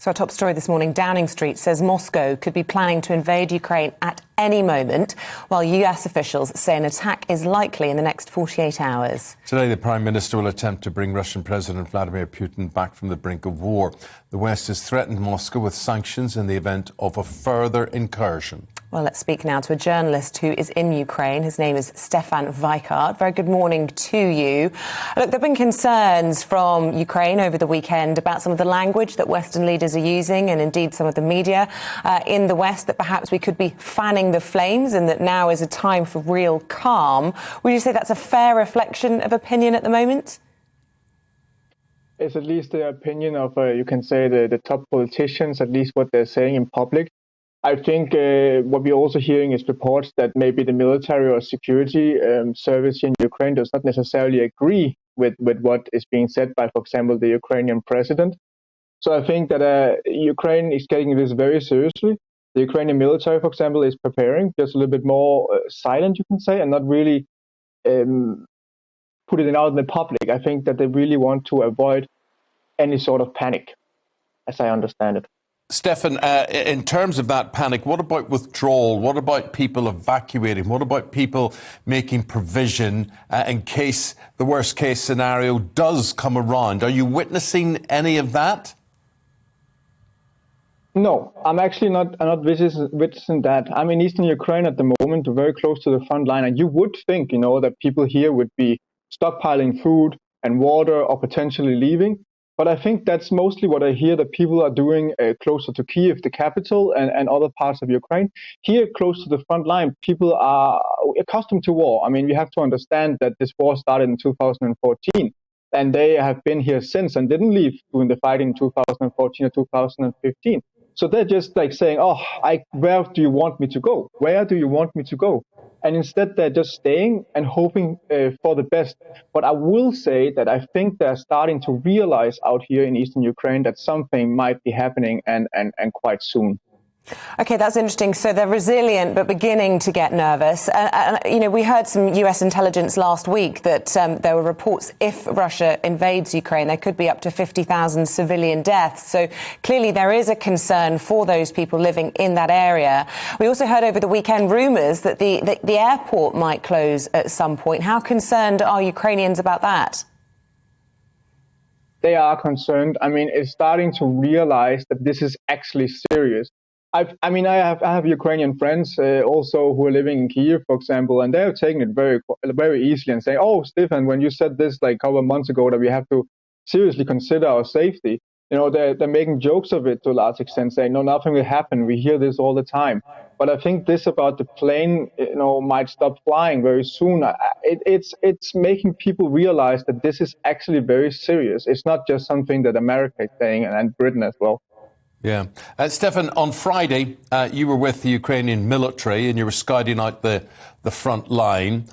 So our top story this morning, Downing Street says Moscow could be planning to invade Ukraine at any moment, while US officials say an attack is likely in the next 48 hours. Today, the Prime Minister will attempt to bring Russian President Vladimir Putin back from the brink of war. The West has threatened Moscow with sanctions in the event of a further incursion. Well, let's speak now to a journalist who is in Ukraine. His name is Stefan Weichert. Very good morning to you. Look, there have been concerns from Ukraine over the weekend about some of the language that Western leaders are using, and indeed some of the media in the West, that perhaps we could be fanning the flames and that now is a time for real calm. Would you say that's a fair reflection of opinion at the moment? It's at least the opinion of, you can say, the top politicians, at least what they're saying in public. I think what we're also hearing is reports that maybe the military or security service in Ukraine does not necessarily agree with what is being said by, for example, the Ukrainian president. So I think that Ukraine is taking this very seriously. The Ukrainian military, for example, is preparing just a little bit more silent, you can say, and not really put it out in the public. I think that they really want to avoid any sort of panic, as I understand it. Stefan, in terms of that panic, what about withdrawal? What about people evacuating? What about people making provision in case the worst case scenario does come around? Are you witnessing any of that? No, I'm actually not witnessing that. I'm in eastern Ukraine at the moment, very close to the front line. And you would think, that people here would be stockpiling food and water or potentially leaving. But I think that's mostly what I hear that people are doing closer to Kyiv, the capital, and other parts of Ukraine. Here, close to the front line, people are accustomed to war. I mean, we have to understand that this war started in 2014, and they have been here since and didn't leave during the fighting in 2014 or 2015. So they're just like saying, where do you want me to go? Where do you want me to go? And instead, they're just staying and hoping for the best. But I will say that I think they're starting to realize out here in eastern Ukraine that something might be happening and quite soon. OK, that's interesting. So they're resilient, but beginning to get nervous. We heard some US intelligence last week that there were reports if Russia invades Ukraine, there could be up to 50,000 civilian deaths. So clearly there is a concern for those people living in that area. We also heard over the weekend rumours that the airport might close at some point. How concerned are Ukrainians about that? They are concerned. I mean, it's starting to realize that this is actually serious. I have Ukrainian friends also who are living in Kyiv, for example, and they're taking it very, very easily and saying, "Oh, Stefan, when you said this like a couple of months ago that we have to seriously consider our safety," they're making jokes of it to a large extent, saying, "No, nothing will happen. We hear this all the time." But I think this about the plane, might stop flying very soon. It's making people realize that this is actually very serious. It's not just something that America is saying and Britain as well. Yeah. Stefan, on Friday, you were with the Ukrainian military and you were scouting out the front line.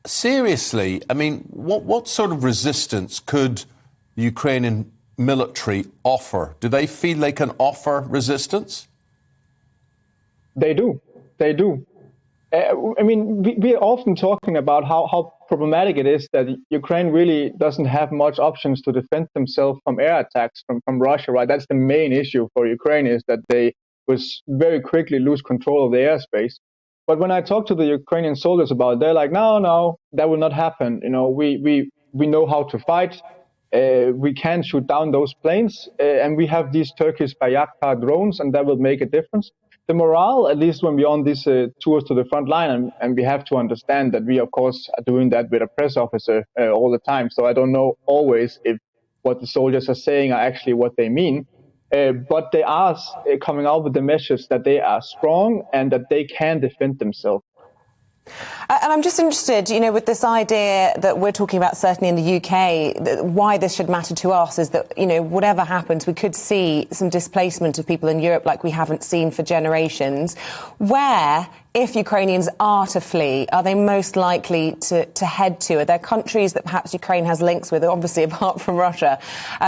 Seriously, I mean, what sort of resistance could the Ukrainian military offer? Do they feel they can offer resistance? They do. We're often talking about how problematic it is that Ukraine really doesn't have much options to defend themselves from air attacks from Russia, right? That's the main issue for Ukraine, is that they very quickly lose control of the airspace. But when I talk to the Ukrainian soldiers about it, they're like, no, that will not happen. We know how to fight. We can shoot down those planes, and we have these Turkish Bayraktar drones, and that will make a difference. The morale, at least when we're on these tours to the front line, and we have to understand that we, of course, are doing that with a press officer all the time. So I don't know always if what the soldiers are saying are actually what they mean. But they are coming out with the message that they are strong and that they can defend themselves. And I'm just interested, with this idea that we're talking about, certainly in the UK, why this should matter to us is that, whatever happens, we could see some displacement of people in Europe like we haven't seen for generations. Where, if Ukrainians are to flee, are they most likely to head to? Are there countries that perhaps Ukraine has links with, obviously apart from Russia,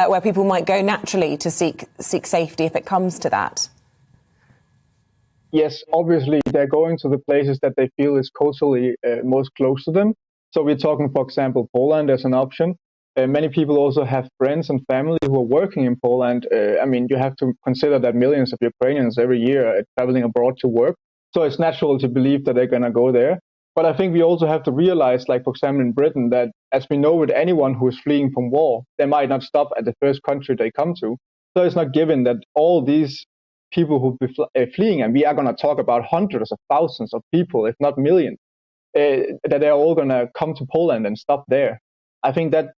where people might go naturally to seek safety if it comes to that? Yes, obviously, they're going to the places that they feel is culturally most close to them. So we're talking, for example, Poland as an option. Many people also have friends and family who are working in Poland. I mean, you have to consider that millions of Ukrainians every year are traveling abroad to work. So it's natural to believe that they're going to go there. But I think we also have to realize, like, for example, in Britain, that as we know with anyone who is fleeing from war, they might not stop at the first country they come to. So it's not given that all these people who be fleeing, and we are going to talk about hundreds of thousands of people, if not millions, that they're all going to come to Poland and stop there. I think that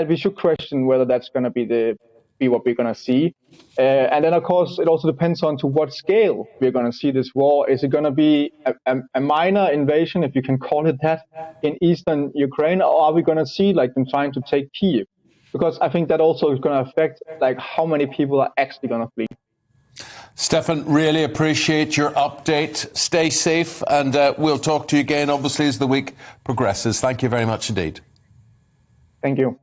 we should question whether that's going to be what we're going to see. And then, of course, it also depends on to what scale we're going to see this war. Is it going to be a minor invasion, if you can call it that, in eastern Ukraine, or are we going to see like them trying to take Kyiv? Because I think that also is going to affect like how many people are actually going to flee. Stefan, really appreciate your update. Stay safe, and we'll talk to you again, obviously, as the week progresses. Thank you very much indeed. Thank you.